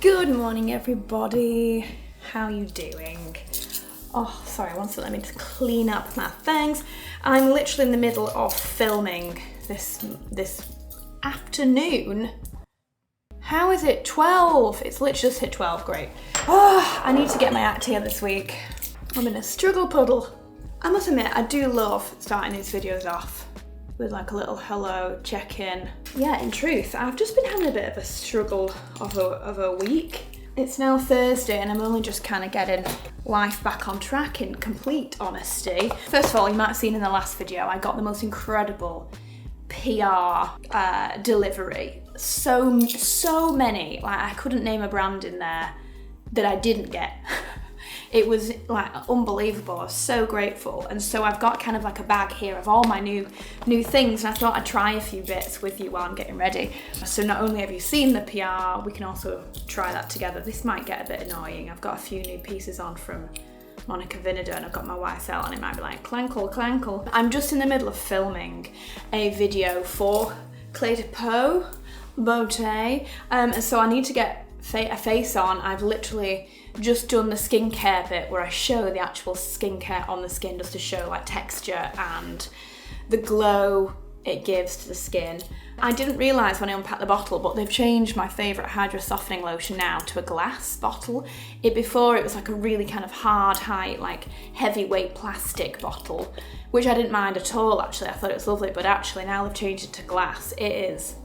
Good morning, everybody. How you doing? Oh, sorry, one second, let me just clean up my things. I'm literally in the middle of filming this afternoon. How is it 12? It's literally just hit 12, great. Oh, I need to get my act together this week. I'm in a struggle puddle. I must admit, I do love starting these videos off with like a little hello, check-in. Yeah, in truth, I've just been having a bit of a struggle of a week. It's now Thursday and I'm only just kind of getting life back on track in complete honesty. First of all, you might have seen in the last video, I got the most incredible PR delivery. So many, like I couldn't name a brand in there that I didn't get. It was like unbelievable. I was so grateful. And so I've got kind of like a bag here of all my new things, and I thought I'd try a few bits with you while I'm getting ready. So not only have you seen the PR, we can also try that together. This might get a bit annoying. I've got a few new pieces on from Monica Vinader and I've got my YSL and it might be like clankle, clankle. I'm just in the middle of filming a video for Clé de Peau Beauté, and so I need to get a face on. I've literally just done the skincare bit where I show the actual skincare on the skin just to show like texture and the glow it gives to the skin. I didn't realise when I unpacked the bottle, but they've changed my favourite hydro softening lotion now to a glass bottle. Before it was like a really kind of hard, high, like heavyweight plastic bottle, which I didn't mind at all actually. I thought it was lovely, but actually now they've changed it to glass. It is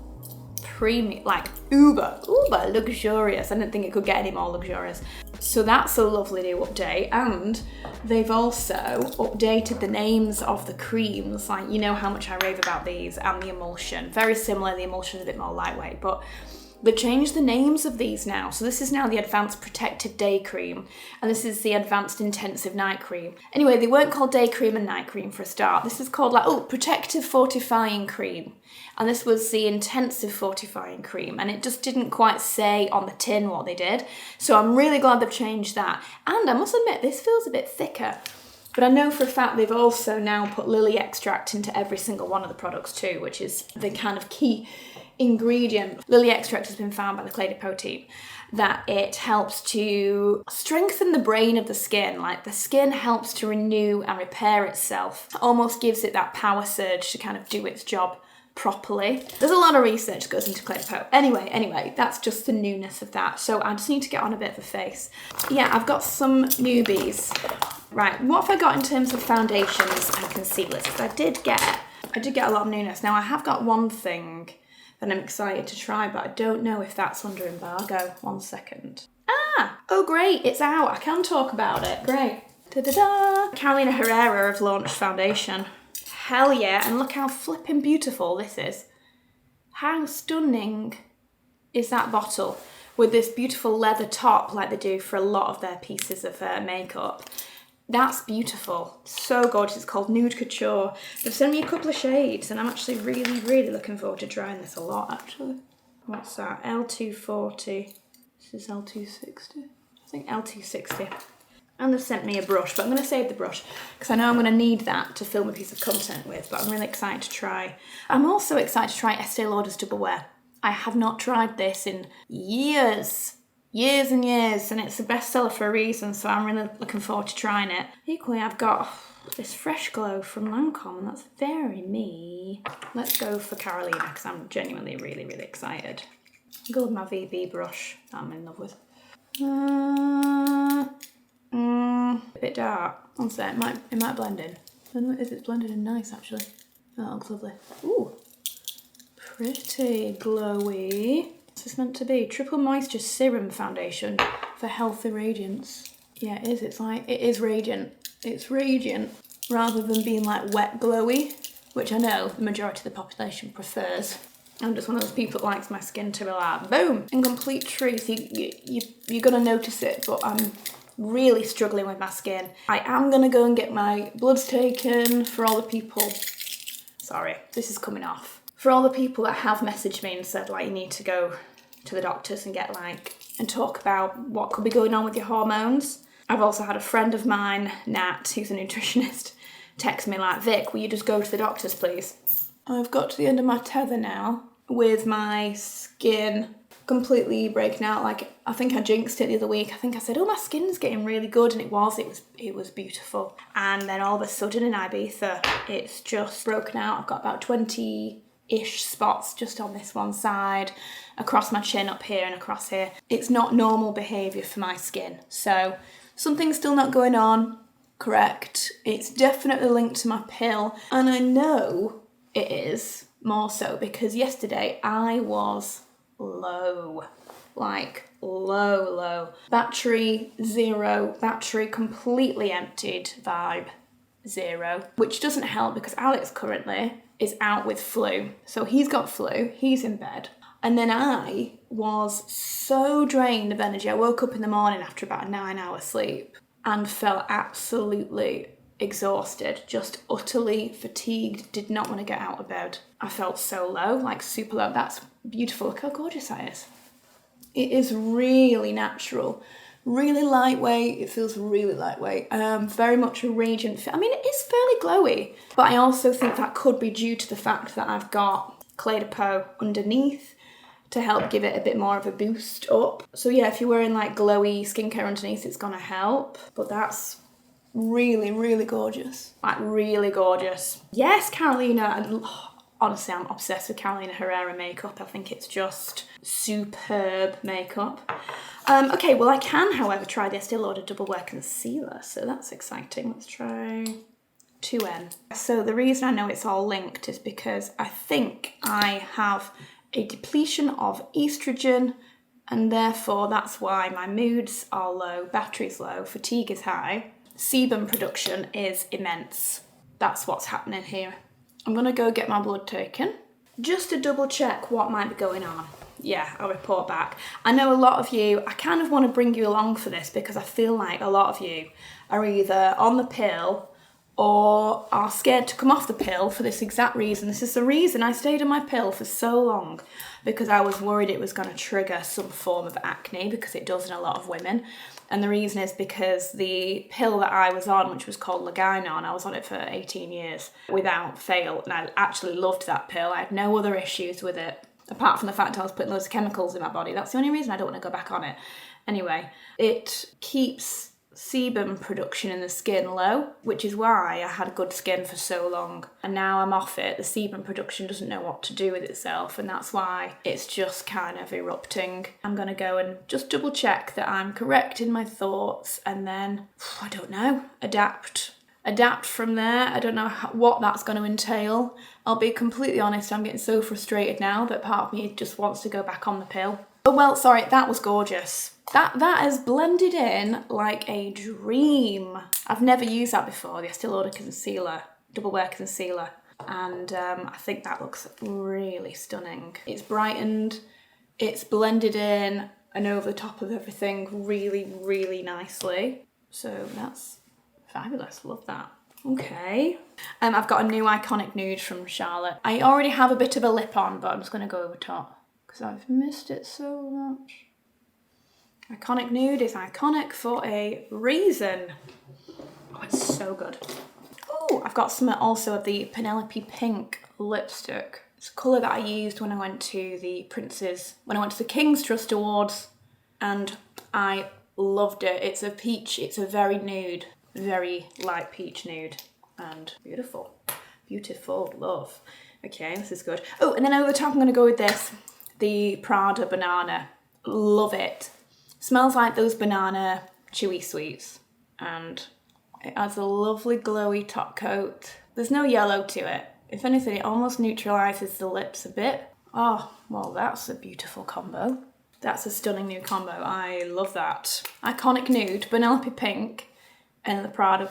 premium, like uber luxurious. I didn't think it could get any more luxurious. So that's a lovely new update, and they've also updated the names of the creams. Like, you know how much I rave about these, and the emulsion. Very similar, the emulsion is a bit more lightweight, but they've changed the names of these now. So this is now the Advanced Protective Day Cream, and this is the Advanced Intensive Night Cream. Anyway, they weren't called Day Cream and Night Cream for a start. This is called like, Protective Fortifying Cream. And this was the Intensive Fortifying Cream, and it just didn't quite say on the tin what they did. So I'm really glad they've changed that. And I must admit, this feels a bit thicker. But I know for a fact they've also now put lily extract into every single one of the products too, which is the kind of key ingredient. Lily extract has been found by the Clé de Peau team that it helps to strengthen the brain of the skin. Like the skin helps to renew and repair itself. It almost gives it that power surge to kind of do its job properly. There's a lot of research that goes into Clé de Peau. Anyway, that's just the newness of that. So I just need to get on a bit of a face. Yeah, I've got some newbies. Right, what have I got in terms of foundations and concealers? Because I did get a lot of newness. Now I have got one thing that I'm excited to try, but I don't know if that's under embargo. 1 second. Oh great, it's out. I can talk about it. Great. Da-da-da. Carolina Herrera have launched foundation. Hell yeah, and look how flipping beautiful this is. How stunning is that bottle with this beautiful leather top like they do for a lot of their pieces of makeup. That's beautiful, so gorgeous. It's called Nude Couture. They've sent me a couple of shades and I'm actually really looking forward to trying this a lot actually. What's that? L240, this is L260, I think L260. And they've sent me a brush, but I'm going to save the brush because I know I'm going to need that to film a piece of content with, but I'm really excited to try. I'm also excited to try Estée Lauder's Double Wear. I have not tried this in years and years, and it's a bestseller for a reason, so I'm really looking forward to trying it. Equally, I've got this Fresh Glow from Lancome, and that's very me. Let's go for Carolina because I'm genuinely really excited. I'll go with my VB brush that I'm in love with. A bit dark. One sec, it might blend in. I don't know if it's blended in nice actually. Oh, that looks lovely. Ooh, pretty glowy. What's this meant to be? Triple Moisture Serum Foundation for healthy radiance. Yeah, it is. It's like, it is radiant. It's radiant rather than being like wet glowy, which I know the majority of the population prefers. I'm just one of those people that likes my skin to be like, boom. In complete truth, you're gonna notice it, but I'm really struggling with my skin. I am gonna go and get my bloods taken for all the people. Sorry, this is coming off. For all the people that have messaged me and said like you need to go to the doctors and get like, and talk about what could be going on with your hormones. I've also had a friend of mine, Nat, who's a nutritionist, text me like, Vic, will you just go to the doctors please? I've got to the end of my tether now with my skin completely breaking out. Like, I think I jinxed it the other week. I think I said, oh, my skin's getting really good, and it was beautiful. And then all of a sudden in Ibiza, it's just broken out. I've got about 20-ish spots just on this one side, across my chin, up here and across here. It's not normal behaviour for my skin. So something's still not going on, correct. It's definitely linked to my pill. And I know it is more so because yesterday I was low, like low. Battery 0, battery completely emptied vibe 0, which doesn't help because Alex currently is out with flu. So he's got flu, he's in bed. And then I was so drained of energy. I woke up in the morning after about a 9-hour sleep and felt absolutely exhausted, just utterly fatigued, did not want to get out of bed. I felt so low, like super low. That's beautiful. Look how gorgeous that is. It is really natural, really lightweight. It feels really lightweight. Very much a radiant fit. I mean, it is fairly glowy, but I also think that could be due to the fact that I've got Clé de Peau underneath to help give it a bit more of a boost up. So yeah, if you're wearing like glowy skincare underneath, it's gonna help. But that's really gorgeous. Like really gorgeous. Yes, Carolina. Honestly, I'm obsessed with Carolina Herrera makeup. I think it's just superb makeup. Okay, well I can, however, try the Estée Lauder Double Wear Concealer, so that's exciting. Let's try 2N. So the reason I know it's all linked is because I think I have a depletion of estrogen, and therefore that's why my moods are low, battery's low, fatigue is high, sebum production is immense. That's what's happening here. I'm gonna go get my blood taken just to double check what might be going on. Yeah, I'll report back. I know a lot of you, I kind of want to bring you along for this because I feel like a lot of you are either on the pill or are scared to come off the pill for this exact reason. This is the reason I stayed on my pill for so long, because I was worried it was going to trigger some form of acne, because it does in a lot of women. And the reason is because the pill that I was on, which was called Leginon, I was on it for 18 years without fail, and I actually loved that pill. I had no other issues with it, apart from the fact I was putting loads of chemicals in my body. That's the only reason I don't want to go back on it. Anyway, it keeps sebum production in the skin low, which is why I had good skin for so long. And now I'm off it, the sebum production doesn't know what to do with itself, and that's why it's just kind of erupting. I'm gonna go and just double check that I'm correct in my thoughts, and then, I don't know, adapt from there. I don't know what that's going to entail. I'll be completely honest, I'm getting so frustrated now that part of me just wants to go back on the pill. Oh well, sorry, that was gorgeous. That has blended in like a dream. I've never used that before, the Estée Lauder Concealer, Double Wear Concealer. And I think that looks really stunning. It's brightened, it's blended in and over the top of everything really nicely. So that's fabulous, love that. Okay, I've got a new Iconic Nude from Charlotte. I already have a bit of a lip on, but I'm just gonna go over top because I've missed it so much. Iconic Nude is iconic for a reason. Oh, it's so good. Oh, I've got some also of the Penelope Pink lipstick. It's a colour that I used when I went to the King's Trust Awards, and I loved it. It's a peach, it's a very nude, very light peach nude, and beautiful, love. Okay, this is good. Oh, and then over the top I'm gonna go with this, the Prada Banana. Love it. Smells like those banana chewy sweets, and it has a lovely glowy top coat. There's no yellow to it. If anything, it almost neutralises the lips a bit. Oh, well, that's a beautiful combo. That's a stunning new combo. I love that. Iconic Nude, Penelope Pink, and the Prada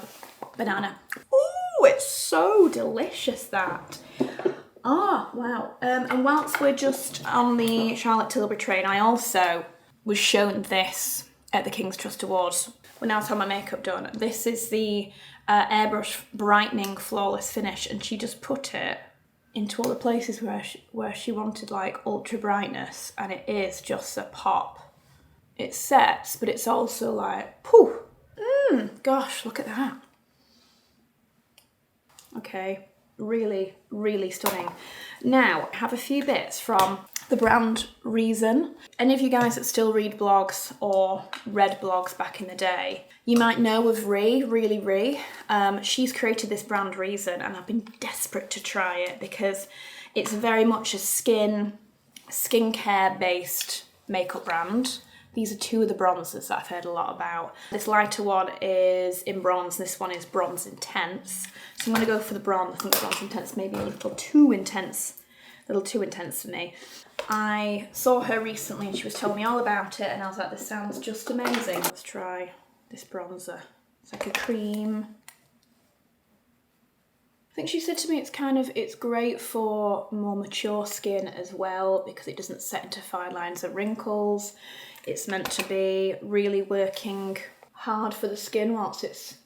Banana. Ooh, it's so delicious, that. Ah, wow. And whilst we're just on the Charlotte Tilbury train, I also was shown this at the King's Trust Awards when I was having my makeup done. This is the Airbrush Brightening Flawless Finish, and she just put it into all the places where she wanted like ultra brightness, and it is just a pop. It sets, but it's also like, poof, gosh, look at that. Okay, really stunning. Now, I have a few bits from the brand Reason. Any of you guys that still read blogs or read blogs back in the day, you might know of Really. She's created this brand Reason, and I've been desperate to try it because it's very much a skincare based makeup brand. These are two of the bronzers that I've heard a lot about. This lighter one is in bronze, and this one is bronze intense. So I'm gonna go for the bronze. I think bronze intense may be a little too intense for me. I saw her recently and she was telling me all about it, and I was like, this sounds just amazing. Let's try this bronzer. It's like a cream. I think she said to me it's great for more mature skin as well because it doesn't set into fine lines or wrinkles. It's meant to be really working hard for the skin whilst it's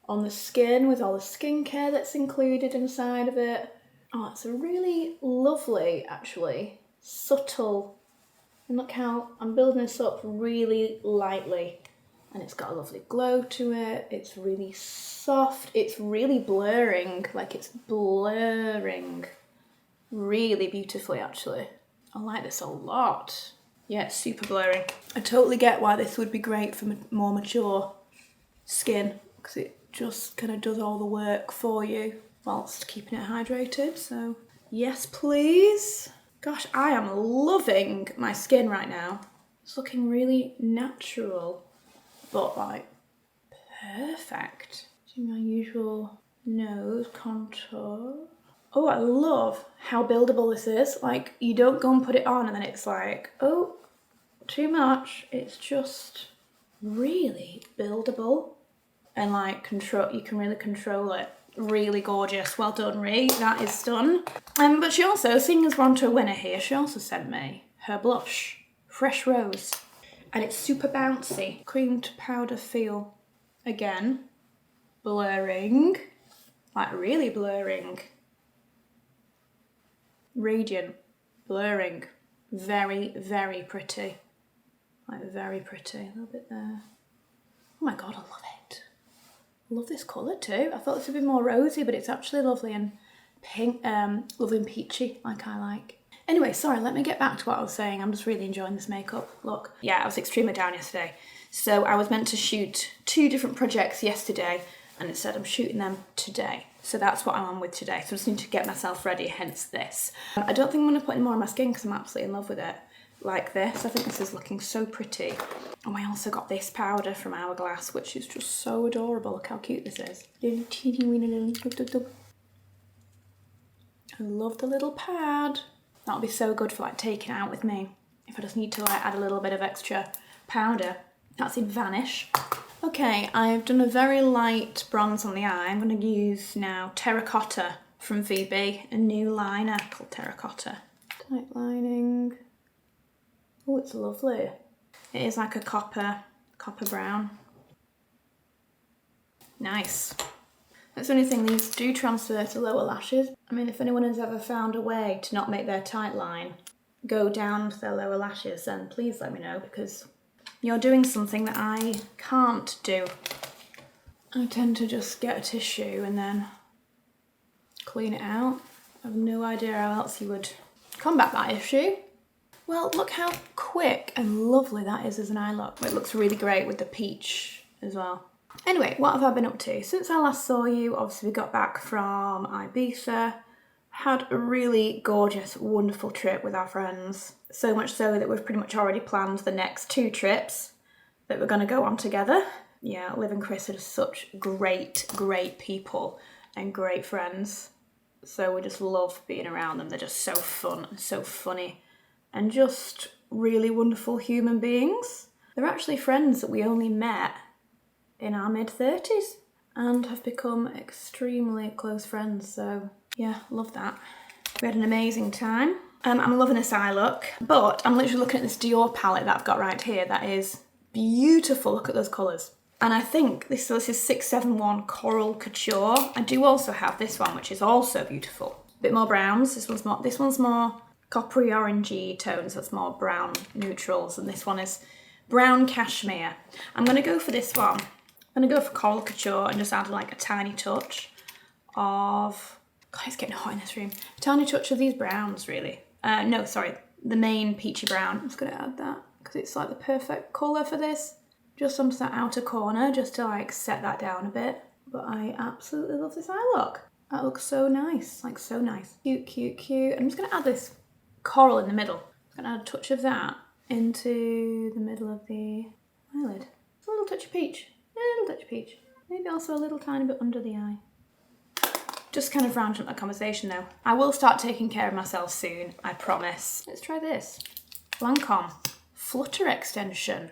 on the skin with all the skincare that's included inside of it. Oh, it's a really lovely, actually, subtle, and look how I'm building this up really lightly, and it's got a lovely glow to it. It's really soft. It's really blurring, really beautifully, actually. I like this a lot. Yeah, it's super blurry. I totally get why this would be great for more mature skin because it just kind of does all the work for you whilst keeping it hydrated. So yes, please. Gosh, I am loving my skin right now. It's looking really natural, but like perfect. Do my usual nose contour. Oh, I love how buildable this is. Like, you don't go and put it on and then it's like, oh, too much. It's just really buildable and like you can really control it. Really gorgeous. Well done, Ree. That is done. But she also, seeing as we're on to a winner here, she also sent me her blush, Fresh Rose. And it's super bouncy. Cream to powder feel. Again, blurring. Like really blurring. Radiant. Blurring. Very, very pretty. Like very pretty. A little bit there. Oh my god, I love it. I love this colour too. I thought this would be more rosy, but it's actually lovely and pink, lovely and peachy, like I like. Anyway, sorry, let me get back to what I was saying. I'm just really enjoying this makeup look. Yeah, I was extremely down yesterday. So I was meant to shoot 2 different projects yesterday, and instead I'm shooting them today. So that's what I'm on with today. So I just need to get myself ready, hence this. I don't think I'm going to put any more on my skin because I'm absolutely in love with it. Like this. I think this is looking so pretty. Oh, I also got this powder from Hourglass, which is just so adorable. Look how cute this is. I love the little pad. That'll be so good for like taking it out with me. If I just need to like add a little bit of extra powder. That's in Vanish. Okay, I've done a very light bronze on the eye. I'm going to use now Terracotta from VB, a new liner called Terracotta. Tight lining. Oh, it's lovely. It is like a copper brown. Nice. That's the only thing, these do transfer to lower lashes. I mean, if anyone has ever found a way to not make their tight line go down to their lower lashes, then please let me know, because you're doing something that I can't do. I tend to just get a tissue and then clean it out. I have no idea how else you would combat that issue. Well, look how quick and lovely that is as an eye look. It looks really great with the peach as well. Anyway, what have I been up to? Since I last saw you, obviously we got back from Ibiza. Had a really gorgeous, wonderful trip with our friends. So much so that we've pretty much already planned the next 2 trips that we're going to go on together. Yeah, Liv and Chris are just such great, great people and great friends. So we just love being around them. They're just so fun and so funny. And just really wonderful human beings. They're actually friends that we only met in our mid-30s and have become extremely close friends. So yeah, love that. We had an amazing time. I'm loving this eye look, but I'm literally looking at this Dior palette that I've got right here that is beautiful. Look at those colours. And I think this is 671 Coral Couture. I do also have this one, which is also beautiful. A bit more browns. This one's more coppery orangey tones, that's more brown neutrals, and this one is brown cashmere. I'm going to go for this one. I'm going to go for Coral Couture and just add like a tiny touch of, God, it's getting hot in this room. A tiny touch of these browns, really. No, sorry, the main peachy brown. I'm just going to add that because it's like the perfect colour for this. Just onto that outer corner, just to like set that down a bit. But I absolutely love this eye look. That looks so nice, like so nice. Cute, cute, cute. I'm just going to add this coral in the middle. I'm going to add a touch of that into the middle of the eyelid. A little touch of peach, a little touch of peach. Maybe also a little tiny bit under the eye. Just kind of rounding up that conversation though. I will start taking care of myself soon, I promise. Let's try this. Lancome Flutter Extension.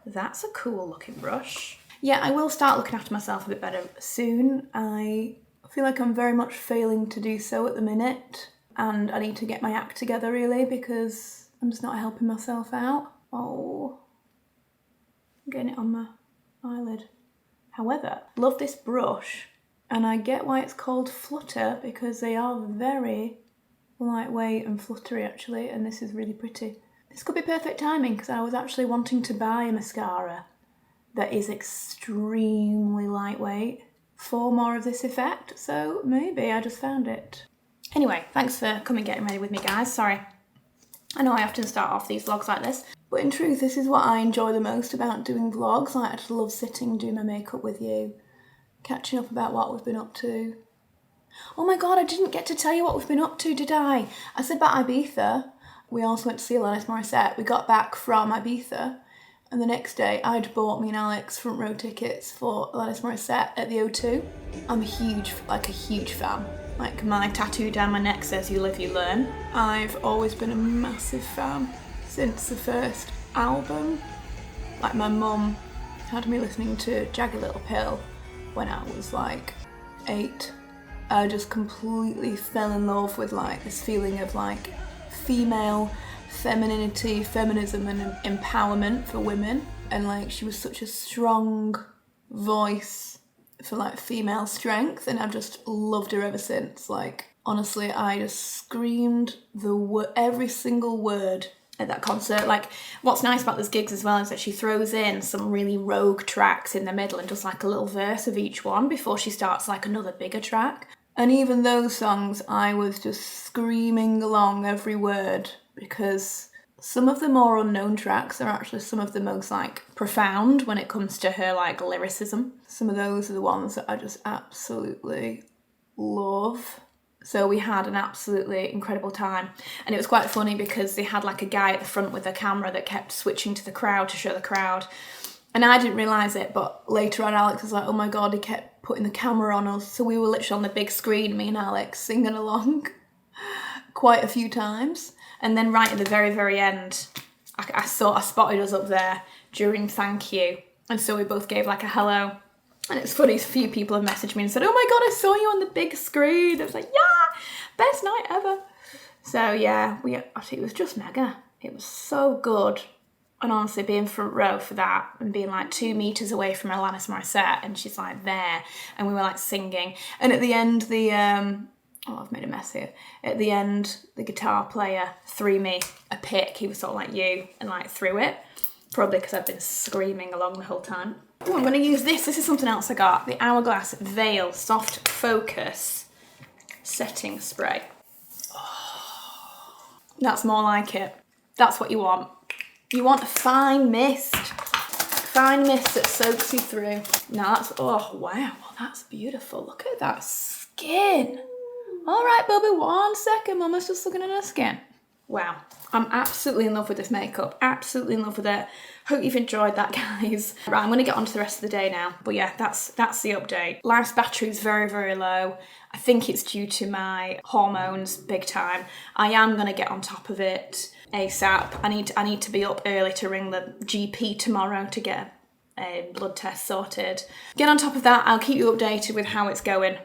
That's a cool looking brush. Yeah, I will start looking after myself a bit better soon. I feel like I'm very much failing to do so at the minute. And I need to get my act together really because I'm just not helping myself out. Oh, I'm getting it on my eyelid. However, love this brush. And I get why it's called Flutter because they are very lightweight and fluttery actually, and this is really pretty. This could be perfect timing because I was actually wanting to buy a mascara that is extremely lightweight for more of this effect, so maybe I just found it. Anyway, thanks for coming getting ready with me guys, sorry. I know I often start off these vlogs like this, but in truth this is what I enjoy the most about doing vlogs. I just love sitting and doing my makeup with you. Catching up about what we've been up to. Oh my god, I didn't get to tell you what we've been up to, did I? I said about Ibiza. We also went to see Alanis Morissette. We got back from Ibiza and the next day I'd bought me and Alex front row tickets for Alanis Morissette at the O2. I'm a huge fan. Like my tattoo down my neck says you live, you learn. I've always been a massive fan since the first album. Like my mum had me listening to Jagged Little Pill when I was like 8. I just completely fell in love with like this feeling of like female femininity, feminism and empowerment for women, and like she was such a strong voice for like female strength, and I've just loved her ever since. Like honestly, I just screamed every single word at that concert. Like what's nice about those gigs as well is that she throws in some really rogue tracks in the middle and does like a little verse of each one before she starts like another bigger track. And even those songs I was just screaming along every word because some of the more unknown tracks are actually some of the most like profound when it comes to her like lyricism. Some of those are the ones that I just absolutely love. So we had an absolutely incredible time. And it was quite funny because they had like a guy at the front with a camera that kept switching to the crowd to show the crowd. And I didn't realise it, but later on Alex was like, oh my god, he kept putting the camera on us. So we were literally on the big screen, me and Alex, singing along quite a few times. And then right at the very, very end, I spotted us up there during Thank You. And so we both gave like a hello. And it's funny, a few people have messaged me and said, oh my god, I saw you on the big screen. I was like, yeah, best night ever. So yeah, it was just mega. It was so good. And honestly, being front row for that and being like 2 meters away from Alanis Morissette and she's like there and we were like singing. And at the end, I've made a mess here. At the end, the guitar player threw me a pick. He was sort of like you and like threw it. Probably because I've been screaming along the whole time. Oh, I'm going to use this. This is something else I got. The Hourglass Veil Soft Focus Setting Spray. Oh, that's more like it. That's what you want. You want a fine mist. Fine mist that soaks you through. Now that's, oh wow, well, that's beautiful. Look at that skin. All right, Bubby, 1 second. Mama's just looking at her skin. Wow, I'm absolutely in love with this makeup. Absolutely in love with it. Hope you've enjoyed that, guys. Right, I'm gonna get on to the rest of the day now. But yeah, that's the update. Life's battery is very, very low. I think it's due to my hormones big time. I am gonna get on top of it ASAP. I need to be up early to ring the GP tomorrow to get a blood test sorted. Get on top of that. I'll keep you updated with how it's going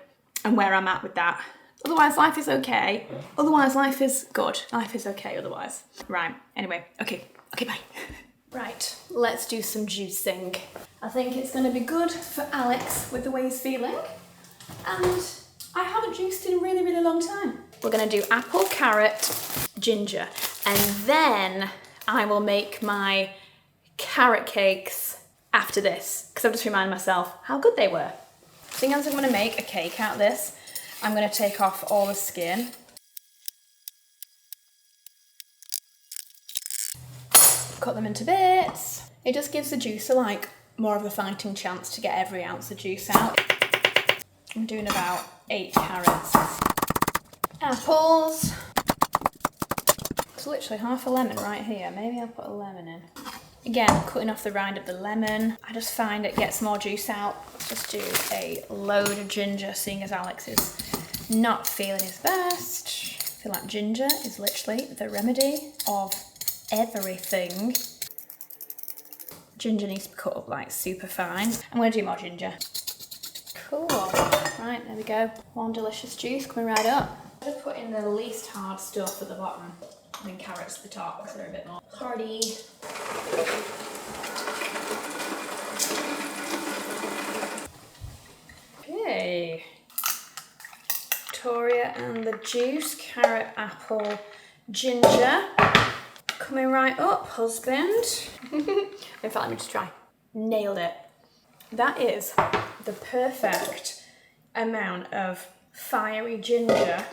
and where I'm at with that. Otherwise, life is okay. Otherwise, life is good. Life is okay otherwise. Right, anyway, okay, bye. Right, let's do some juicing. I think it's gonna be good for Alex with the way he's feeling. And I haven't juiced in a really, really long time. We're gonna do apple, carrot, ginger, and then I will make my carrot cakes after this, because I've just reminded myself how good they were. I think I'm gonna make a cake out of this. I'm going to take off all the skin. cut them into bits. It just gives the juicer like more of a fighting chance to get every ounce of juice out. I'm doing about 8 carrots. Apples. It's literally half a lemon right here. Maybe I'll put a lemon in. Again, cutting off the rind of the lemon. I just find it gets more juice out. Let's just do a load of ginger, seeing as Alex is not feeling his best. I feel like ginger is literally the remedy of everything. Ginger needs to be cut up like super fine. I'm going to do more ginger. Cool. Right, there we go. One delicious juice coming right up. I'm just putting the least hard stuff at the bottom and then carrots at the top because they're a bit more hardy. Okay. Victoria and the juice, carrot, apple, ginger. Coming right up, husband. In fact, let me just try. Nailed it. That is the perfect amount of fiery ginger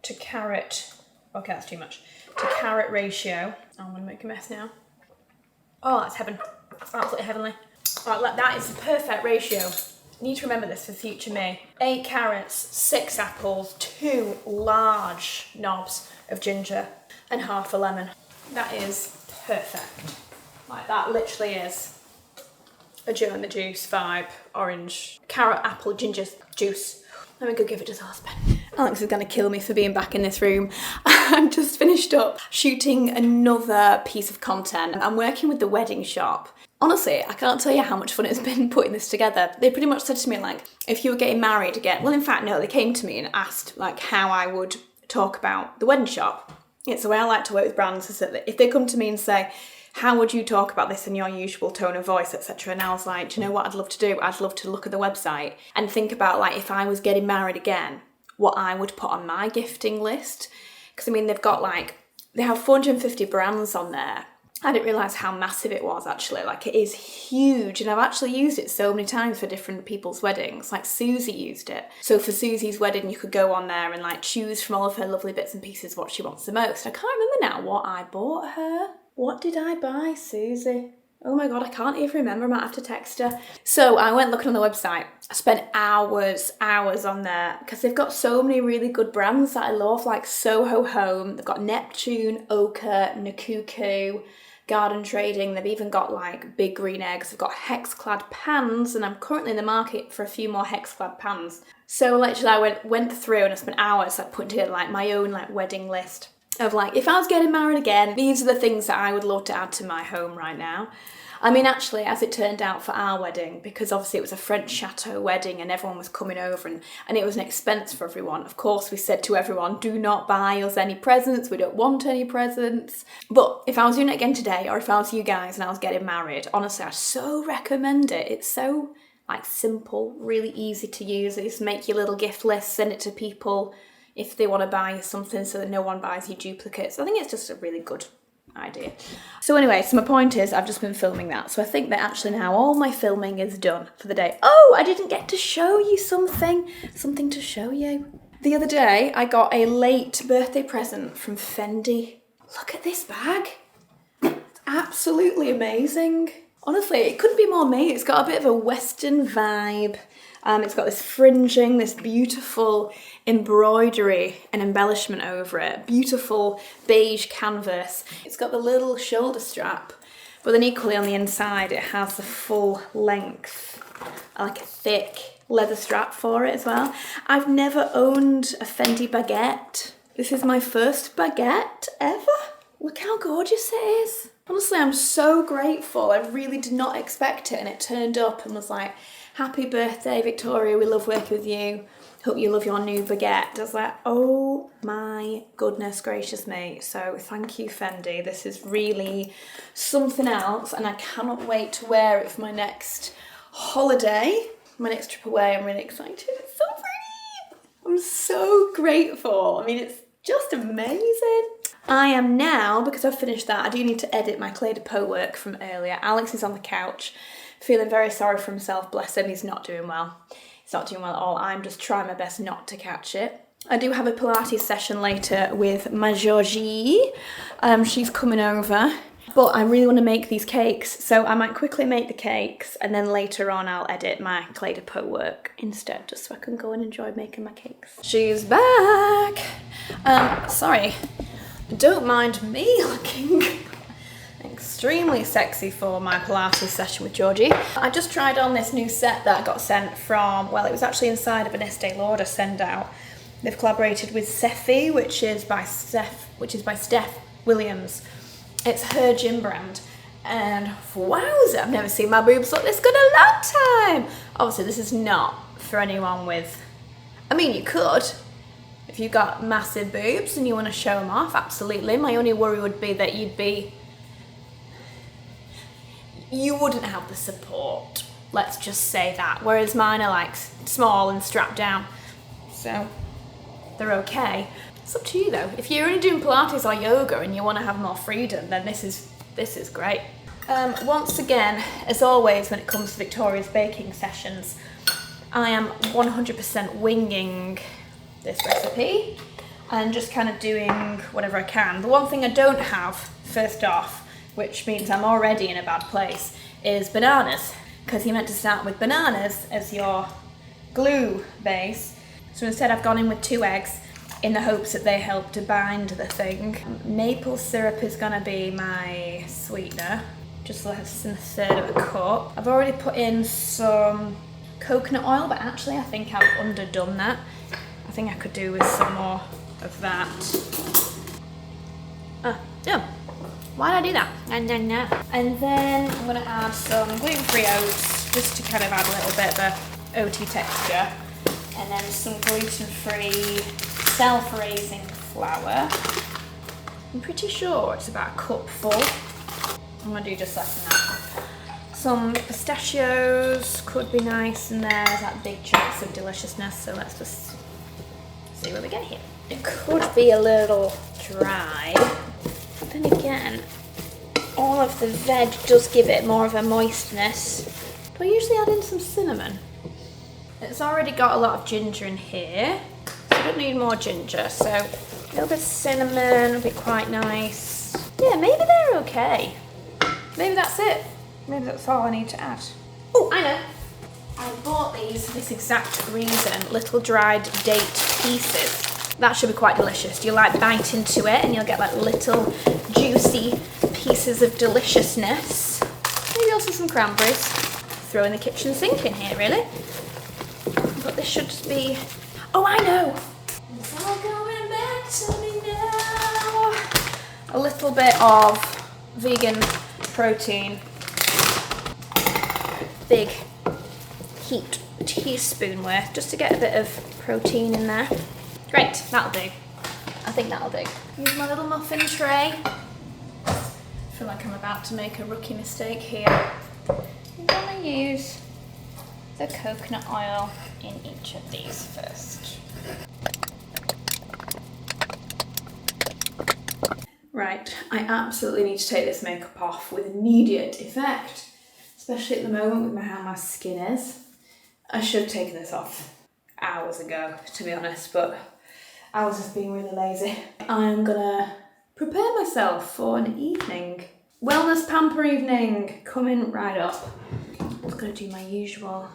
to carrot. Okay, that's too much. To carrot ratio. Oh, I'm gonna make a mess now. Oh, that's heaven. That's absolutely heavenly. All right, that is the perfect ratio. You need to remember this for future me. 8 carrots, 6 apples, 2 large knobs of ginger, and half a lemon. That is perfect. Like, that literally is a Joe and the Juice vibe. Orange, carrot, apple, ginger juice. Let me go give it to the husband. Alex is going to kill me for being back in this room. I've just finished up shooting another piece of content. I'm working with the wedding shop. Honestly, I can't tell you how much fun it's been putting this together. They pretty much said to me, like, if you were getting married again, well, in fact, no, they came to me and asked, like, how I would talk about the wedding shop. It's the way I like to work with brands, is that if they come to me and say, how would you talk about this in your usual tone of voice, etc. And I was like, do you know what I'd love to do? I'd love to look at the website and think about, like, if I was getting married again, what I would put on my gifting list. Because, I mean, they have 450 brands on there. I didn't realise how massive it was, actually. Like, it is huge, and I've actually used it so many times for different people's weddings. Like, Susie used it. So for Susie's wedding, you could go on there and, like, choose from all of her lovely bits and pieces what she wants the most. I can't remember now what I bought her. What did I buy, Susie? Oh my God, I can't even remember. I might have to text her. So I went looking on the website. I spent hours on there because they've got so many really good brands that I love, like Soho Home. They've got Neptune, Ochre, Nakuku, Garden Trading. They've even got, like, Big Green Eggs. They've got Hexclad pans, and I'm currently in the market for a few more Hexclad pans. So literally I went through and I spent hours, like, putting together, like, my own, like, wedding list of, like, if I was getting married again, these are the things that I would love to add to my home right now. I mean, actually, as it turned out for our wedding, because obviously it was a French chateau wedding and everyone was coming over and it was an expense for everyone. Of course, we said to everyone, do not buy us any presents. We don't want any presents. But if I was doing it again today, or if I was you guys and I was getting married, honestly, I so recommend it. It's so, like, simple, really easy to use. You just make your little gift list, send it to people if they want to buy you something so that no one buys you duplicates. I think it's just a really good idea. So anyway, so my point is I've just been filming that. So I think that actually now all my filming is done for the day. Oh, I didn't get to show you something to show you. The other day I got a late birthday present from Fendi. Look at this bag. It's absolutely amazing. Honestly, it couldn't be more me. It's got a bit of a Western vibe. It's got this fringing, this beautiful embroidery and embellishment over it. Beautiful beige canvas. It's got the little shoulder strap, but then equally on the inside it has the full length, like a thick leather strap for it as well. I've never owned a Fendi baguette. This is my first baguette ever. Look how gorgeous it is. Honestly, I'm so grateful. I really did not expect it, and it turned up and was like, happy birthday, Victoria. We love working with you. Hope you love your new baguette. I was like, oh my goodness gracious me. So thank you, Fendi. This is really something else, and I cannot wait to wear it for my next holiday, my next trip away. I'm really excited. It's so pretty. I'm so grateful. I mean, it's just amazing. I am now, because I've finished that, I do need to edit my Clé de Peau work from earlier. Alex is on the couch, feeling very sorry for himself. Bless him, he's not doing well. He's not doing well at all. I'm just trying my best not to catch it. I do have a Pilates session later with my Georgie. She's coming over. But I really want to make these cakes, so I might quickly make the cakes and then later on I'll edit my Clé de Peau work instead, just so I can go and enjoy making my cakes. She's back! Sorry, don't mind me looking extremely sexy for my Pilates session with Georgie. I just tried on this new set that I got sent from, well, it was actually inside of an Estée Lauder send out. They've collaborated with Sefi, which is by Steph Williams. It's her gym brand, and wowza, I've never seen my boobs look this good in a long time. Obviously, this is not for anyone with, I mean, you could, if you've got massive boobs and you want to show them off, absolutely. My only worry would be that you wouldn't have the support, let's just say that, whereas mine are like small and strapped down, so they're okay. It's up to you though. If you're only doing Pilates or yoga and you want to have more freedom, then this is great. Once again, as always, when it comes to Victoria's baking sessions, I am 100% winging this recipe and just kind of doing whatever I can. The one thing I don't have, first off, which means I'm already in a bad place, is bananas, because you meant to start with bananas as your glue base. So instead I've gone in with 2 eggs, in the hopes that they help to bind the thing. Maple syrup is gonna be my sweetener, just less than 1/3 of a cup. I've already put in some coconut oil, but actually I think I've underdone that. I think I could do with some more of that. No, why did I do that? And then I'm gonna add some gluten-free oats, just to kind of add a little bit of a oaty texture. And then some gluten-free self-raising flour. I'm pretty sure it's about a cup full. I'm gonna do just less than that. Some pistachios could be nice in there, that big chunks of deliciousness, so let's just see what we get here. It could be a little dry, but then again, all of the veg does give it more of a moistness. Do I usually add in some cinnamon? It's already got a lot of ginger in here, so I don't need more ginger, so a little bit of cinnamon would be quite nice. Yeah, maybe they're okay. Maybe that's it. Maybe that's all I need to add. Oh, I know. I bought these for this exact reason, little dried date pieces. That should be quite delicious. You like bite into it and you'll get like little juicy pieces of deliciousness. Maybe also some cranberries. Throw in the kitchen sink in here, really. But this should be, oh, I know. It's all going back to me now. A little bit of vegan protein. Big heaped teaspoon worth, just to get a bit of protein in there. Great, that'll do. I think that'll do. Use my little muffin tray. I feel like I'm about to make a rookie mistake here. I'm gonna use the coconut oil in each of these first. Right, I absolutely need to take this makeup off with immediate effect, especially at the moment with how my skin is. I should have taken this off hours ago, to be honest, but I was just being really lazy. I'm gonna prepare myself for an evening. Wellness pamper evening coming right up. I'm just gonna do my usual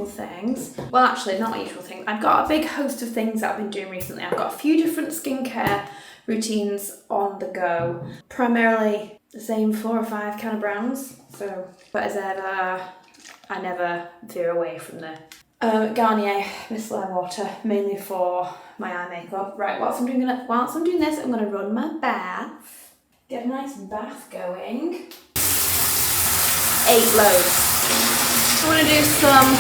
things. Well, actually, not my usual things. I've got a big host of things that I've been doing recently. I've got a few different skincare routines on the go. Primarily the same 4 or 5 kind of browns. So, but as ever, I never veer away from the Garnier micellar water, mainly for my eye makeup. Right, whilst I'm doing this, I'm gonna run my bath. Get a nice bath going. 8 loads. I'm going to do some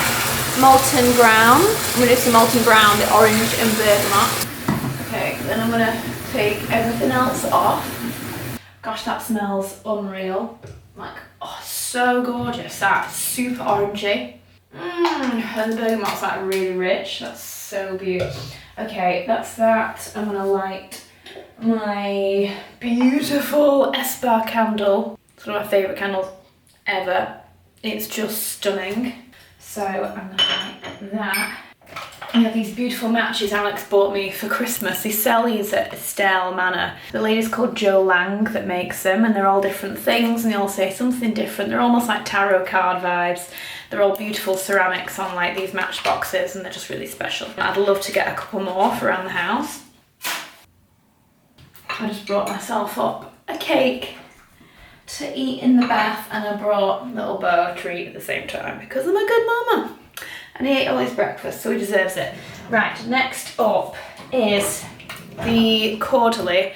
molten brown. I'm going to do some molten brown, the orange and bergamot. Okay, then I'm going to take everything else off. Gosh, that smells unreal. Like, oh, so gorgeous. That's super orangey. And the bergamot's like really rich. That's so beautiful. Okay, that's that. I'm going to light my beautiful Esper candle. It's one of my favourite candles ever. It's just stunning. So I'm going to light that. I have these beautiful matches Alex bought me for Christmas. They sell these at Estelle Manor. The lady's called Jo Lang that makes them, and they're all different things and they all say something different. They're almost like tarot card vibes. They're all beautiful ceramics on like these matchboxes and they're just really special. I'd love to get a couple more for around the house. I just brought myself up a cake to eat in the bath, and I brought little Beau a treat at the same time because I'm a good mama. And he ate all his breakfast, so he deserves it. Right, next up is the Caudalie.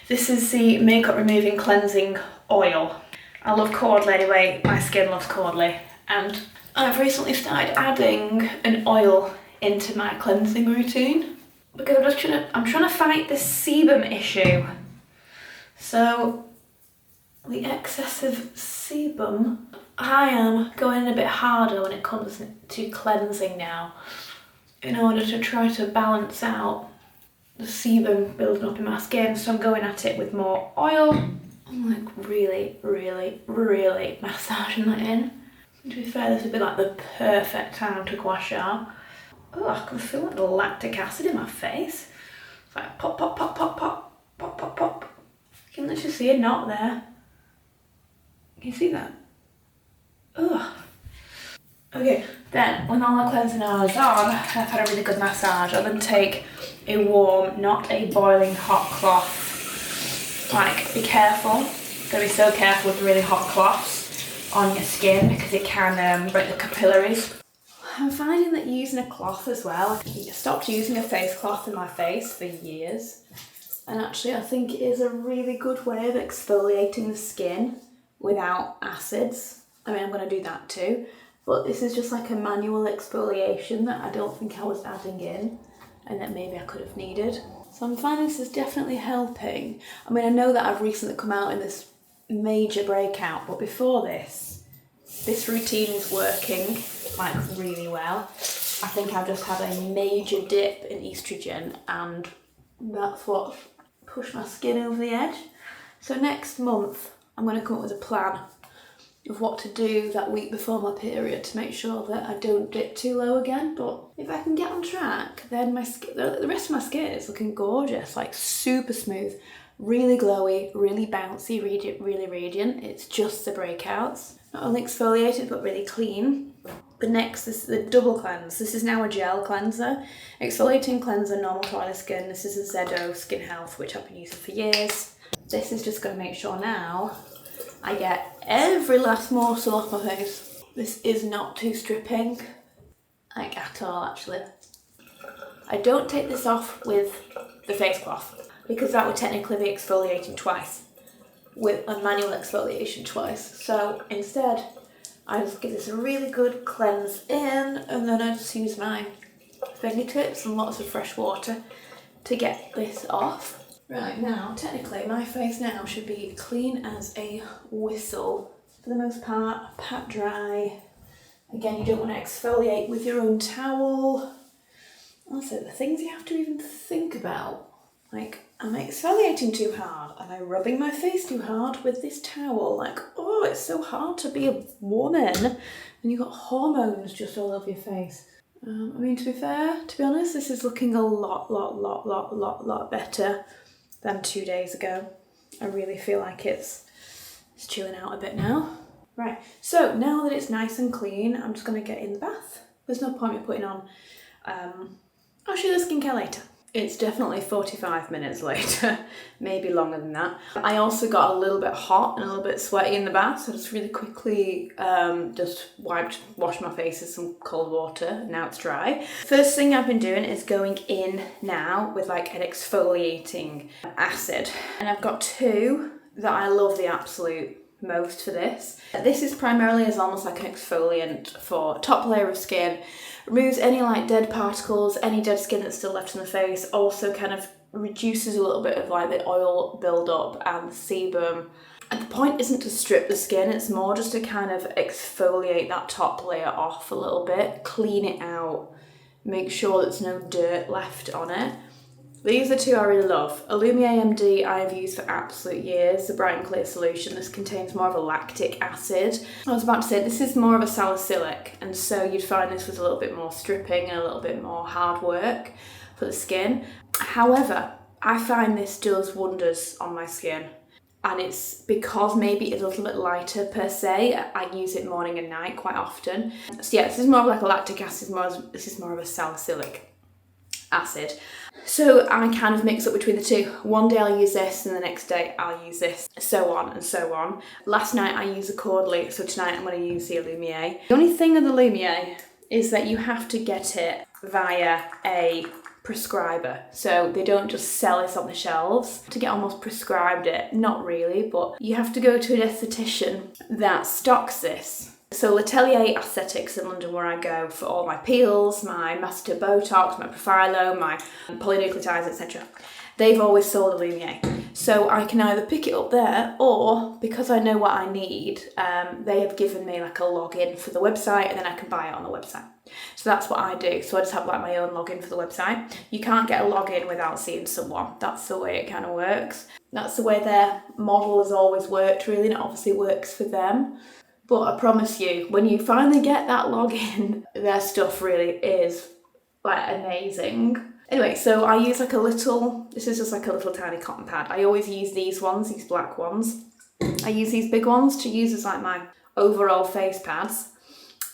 This is the makeup removing cleansing oil. I love Caudalie anyway, my skin loves Caudalie. And I've recently started adding an oil into my cleansing routine because I'm trying to fight this sebum issue. So the excessive sebum, I am going a bit harder when it comes to cleansing now in order to try to balance out the sebum building up in my skin. So I'm going at it with more oil. I'm like really massaging that in. To be fair, this would be like the perfect time to gua sha. Oh, I can feel like the lactic acid in my face. It's like pop, pop, pop, pop, pop, pop, pop, pop. You can literally see a knot there. Can you see that? Ugh. Okay, then when all our cleansing oil is on, I've had a really good massage. I'll then take a warm, not a boiling hot cloth. Like, be careful. Gotta be so careful with really hot cloths on your skin because it can break the capillaries. I'm finding that using a cloth as well, I stopped using a face cloth in my face for years, and actually I think it is a really good way of exfoliating the skin without acids. I mean, I'm going to do that too, but this is just like a manual exfoliation that I don't think I was adding in and that maybe I could have needed. So I'm finding this is definitely helping. I mean, I know that I've recently come out in this major breakout, but before this routine was working like really well. I think I've just had a major dip in estrogen and that's what pushed my skin over the edge. So next month I'm going to come up with a plan of what to do that week before my period to make sure that I don't dip too low again. But if I can get on track, then my skin, the rest of my skin is looking gorgeous, like super smooth, really glowy, really bouncy, really radiant. It's just the breakouts. Not only exfoliated, but really clean. The next is the double cleanse. This is now a gel cleanser. Exfoliating cleanser, normal to oily skin. This is a Zedo Skin Health, which I've been using for years. This is just going to make sure now I get every last morsel off my face. This is not too stripping, like at all actually. I don't take this off with the face cloth because that would technically be exfoliating twice, with a manual exfoliation twice. So instead, I just give this a really good cleanse in, and then I just use my fingertips and lots of fresh water to get this off. Right, now, technically, my face now should be clean as a whistle. For the most part, pat dry. Again, you don't want to exfoliate with your own towel. Also, the things you have to even think about. Like, am I exfoliating too hard? Am I rubbing my face too hard with this towel? Like, oh, it's so hard to be a woman and you've got hormones just all over your face. I mean, to be fair, to be honest, this is looking a lot better than 2 days ago. I really feel like it's chilling out a bit now. Right, so now that it's nice and clean, I'm just going to get in the bath. There's no point in putting on, I'll show you the skincare later. It's definitely 45 minutes later, maybe longer than that. I also got a little bit hot and a little bit sweaty in the bath, so I just really quickly just washed my face with some cold water. Now it's dry. First thing I've been doing is going in now with like an exfoliating acid. And I've got two that I love the absolute most for this. This is primarily as almost like an exfoliant for top layer of skin. Removes any like dead particles, any dead skin that's still left in the face. Also kind of reduces a little bit of like the oil buildup and sebum. And the point isn't to strip the skin, it's more just to kind of exfoliate that top layer off a little bit, clean it out, make sure there's no dirt left on it. These are two I really love. Illumier MD I have used for absolute years, the Bright and Clear solution. This contains more of a lactic acid. I was about to say, this is more of a salicylic, and so you'd find this was a little bit more stripping and a little bit more hard work for the skin. However, I find this does wonders on my skin. And it's because maybe it's a little bit lighter per se. I use it morning and night quite often. So yeah, this is more of like a lactic acid, this is more of a salicylic acid. So I kind of mix up between the two. One day I'll use this and the next day I'll use this, so on and so on. Last night I used a Caudalie, so tonight I'm going to use the Illumier. The only thing with the Illumier is that you have to get it via a prescriber, so they don't just sell this on the shelves. To get almost prescribed it, not really, but you have to go to an esthetician that stocks this. So L'Atelier Aesthetics in London, where I go for all my peels, my Master Botox, my Profilo, my polynucleotides, etc. They've always sold Illumier. So I can either pick it up there, or because I know what I need, they have given me like a login for the website, and then I can buy it on the website. So that's what I do. So I just have like my own login for the website. You can't get a login without seeing someone. That's the way it kind of works. That's the way their model has always worked, really, and it obviously works for them. But I promise you, when you finally get that login, their stuff really is like amazing. Anyway, so I use like a little, this is just like a little tiny cotton pad. I always use these ones, these black ones. I use these big ones to use as like my overall face pads.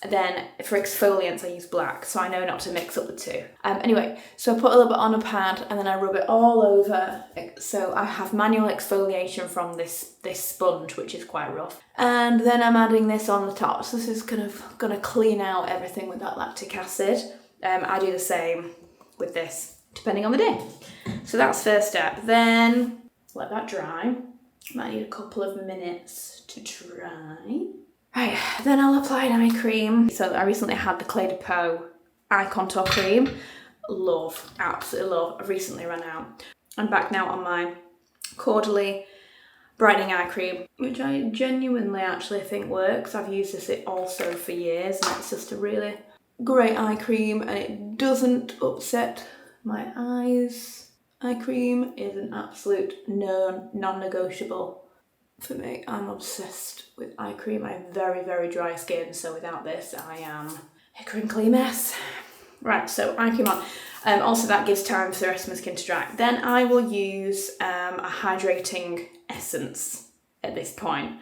And then for exfoliants, I use black, so I know not to mix up the two. Anyway, so I put a little bit on a pad and then I rub it all over. So I have manual exfoliation from this sponge, which is quite rough. And then I'm adding this on the top. So this is kind of gonna clean out everything with that lactic acid. I do the same with this, depending on the day. So that's first step. Then let that dry. Might need a couple of minutes to dry. Right, then I'll apply an eye cream. So I recently had the Clé de Peau eye contour cream. Love, absolutely love. I've recently run out. I'm back now on my Caudalie brightening eye cream, which I genuinely actually think works. I've used this also for years, and it's just a really great eye cream, and it doesn't upset my eyes. Eye cream is an absolute non-negotiable for me. I'm obsessed with eye cream. I have very, very dry skin, so without this I am a crinkly mess. Right, so eye cream on. Also that gives time for the rest of my skin to dry. Then I will use a hydrating essence at this point.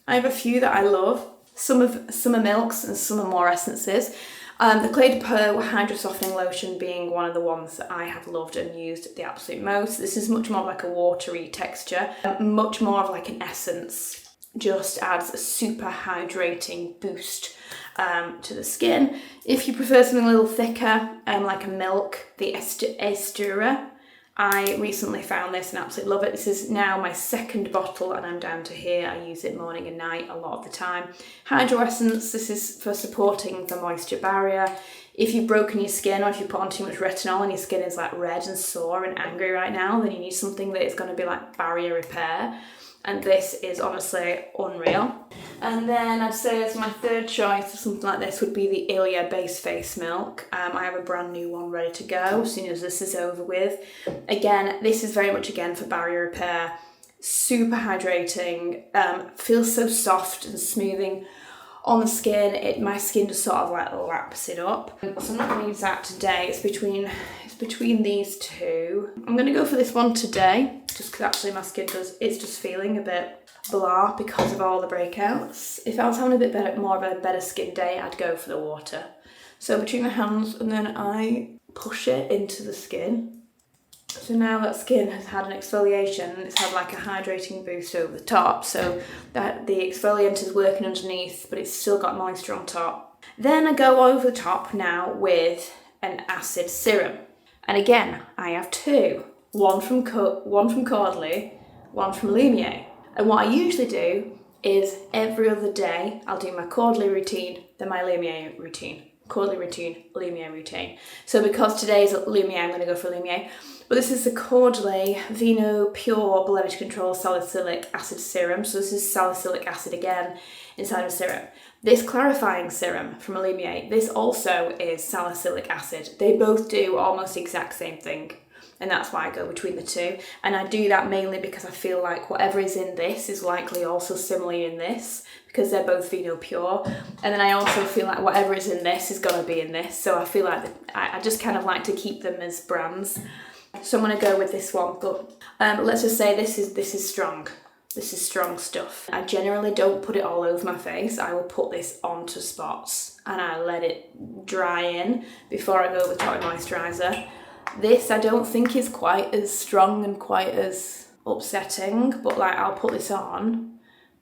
I have a few that I love. Some are milks and some are more essences. The Clé de Peau Hydro Softening Lotion being one of the ones that I have loved and used the absolute most. This is much more like a watery texture, much more of like an essence. Just adds a super hydrating boost to the skin. If you prefer something a little thicker, like a milk, the Estura. I recently found this and absolutely love it. This is now my second bottle and I'm down to here. I use it morning and night a lot of the time. Hydro Essence, this is for supporting the moisture barrier. If you've broken your skin or if you put on too much retinol and your skin is like red and sore and angry right now, then you need something that is going to be like barrier repair. And this is honestly unreal. And then I'd say as my third choice of something like this would be the Ilia Base Face Milk. I have a brand new one ready to go as soon as this is over with. Again, this is very much again for barrier repair. Super hydrating, feels so soft and smoothing on the skin. My skin just sort of like laps it up. So I'm not going to use that today. It's between these two. I'm going to go for this one today, just because actually my skin is just feeling a bit blah because of all the breakouts. If I was having a bit more of a better skin day, I'd go for the water. So between the hands, and then I push it into the skin. So now that skin has had an exfoliation, it's had like a hydrating boost over the top, so that the exfoliant is working underneath, but it's still got moisture on top. Then I go over the top now with an acid serum. And again, I have two. One from Caudalie, one from Illumier. And what I usually do is every other day, I'll do my Caudalie routine, then my Illumier routine. Caudalie routine, Illumier routine. So because today's Illumier, I'm going to go for Illumier. But this is the Caudalie Vino Pure Blemish Control Salicylic Acid Serum. So this is salicylic acid again inside of serum. This clarifying serum from Illumier, this also is salicylic acid. They both do almost the exact same thing. and that's why I go between the two. And I do that mainly because I feel like whatever is in this is likely also similar in this, because they're both Vino Pure. And then I also feel like whatever is in this is gonna be in this. So I feel like I just kind of like to keep them as brands. So I'm gonna go with this one, but let's just say this is strong. This is strong stuff. I generally don't put it all over my face. I will put this onto spots and I let it dry in before I go with Tortoise moisturiser. This I don't think is quite as strong and quite as upsetting, but like I'll put this on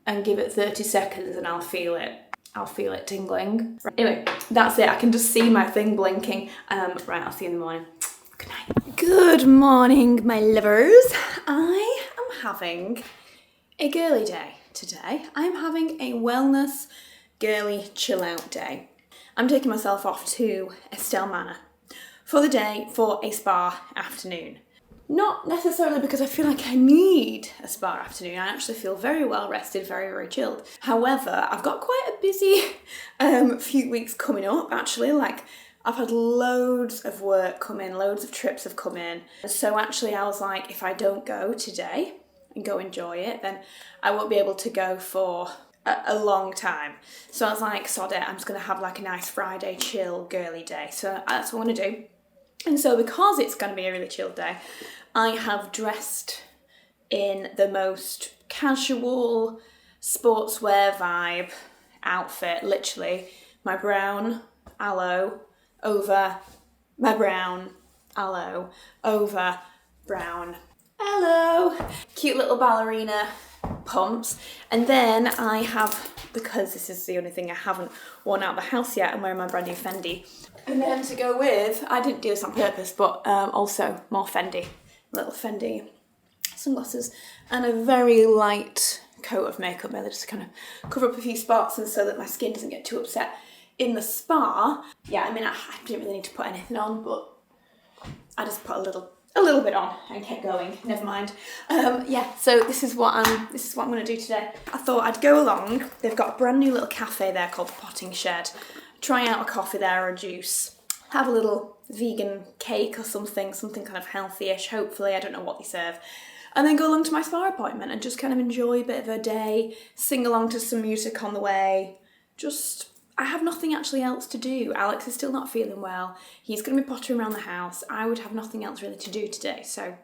and give it 30 seconds and I'll feel it. I'll feel it tingling. Anyway, that's it. I can just see my thing blinking. Right, I'll see you in the morning. Good night. Good morning, my lovers. I am having a girly day today. I'm having a wellness girly chill out day. I'm taking myself off to Estelle Manor for the day for a spa afternoon. Not necessarily because I feel like I need a spa afternoon. I actually feel very well rested, very, very chilled. However, I've got quite a busy few weeks coming up actually. Like I've had loads of work come in, loads of trips have come in. So actually I was like, if I don't go today and go enjoy it, then I won't be able to go for a long time. So I was like, sod it, I'm just gonna have like a nice Friday chill girly day. So that's what I'm gonna do. And so because it's gonna be a really chill day, I have dressed in the most casual sportswear vibe outfit, literally my brown aloe over my brown aloe over brown aloe. Cute little ballerina pumps. And then I have, because this is the only thing I haven't worn out of the house yet, I'm wearing my brand new Fendi. And then to go with, I didn't do this on purpose, but also more Fendi, little Fendi sunglasses and a very light coat of makeup, really just to kind of cover up a few spots and so that my skin doesn't get too upset in the spa. Yeah, I mean, I didn't really need to put anything on, but I just put a little bit on and kept going. Never mind. Yeah, so this is what I'm gonna do today. I thought I'd go along. They've got a brand new little cafe there called the Potting Shed. Try out a coffee there or a juice. Have a little vegan cake or something kind of healthy-ish, hopefully. I don't know what they serve. And then go along to my spa appointment and just kind of enjoy a bit of a day, sing along to some music on the way. I have nothing actually else to do. Alex is still not feeling well. He's going to be pottering around the house. I would have nothing else really to do today. So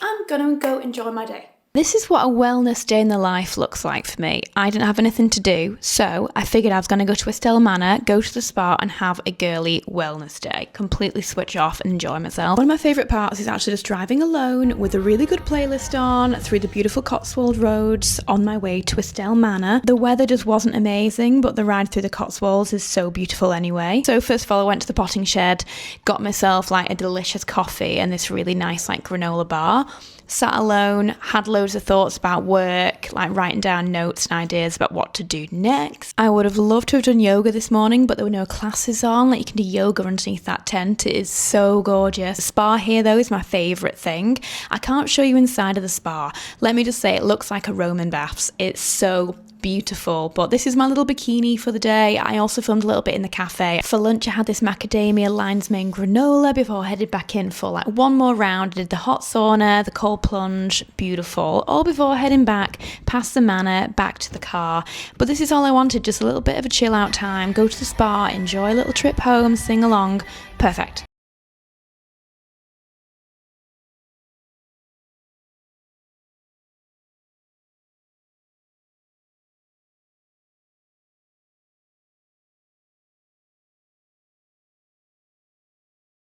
I'm going to go enjoy my day. This is what a wellness day in the life looks like for me. I didn't have anything to do, so I figured I was going to go to Estelle Manor, go to the spa and have a girly wellness day. Completely switch off and enjoy myself. One of my favourite parts is actually just driving alone with a really good playlist on through the beautiful Cotswold roads on my way to Estelle Manor. The weather just wasn't amazing, but the ride through the Cotswolds is so beautiful anyway. So first of all, I went to the Potting Shed, got myself like a delicious coffee and this really nice like granola bar. Sat alone, had loads of thoughts about work, like writing down notes and ideas about what to do next. I would have loved to have done yoga this morning, but there were no classes on. Like you can do yoga underneath that tent. It is so gorgeous. The spa here though is my favourite thing. I can't show you inside of the spa. Let me just say it looks like a Roman baths. It's so beautiful, but this is my little bikini for the day. I also filmed a little bit in the cafe. For lunch I had this macadamia lion's mane granola before I headed back in for like one more round. I did the hot sauna, the cold plunge, beautiful, all before heading back past the manor back to the car. But this is all I wanted, just a little bit of a chill out time, go to the spa, enjoy a little trip home, sing along. Perfect.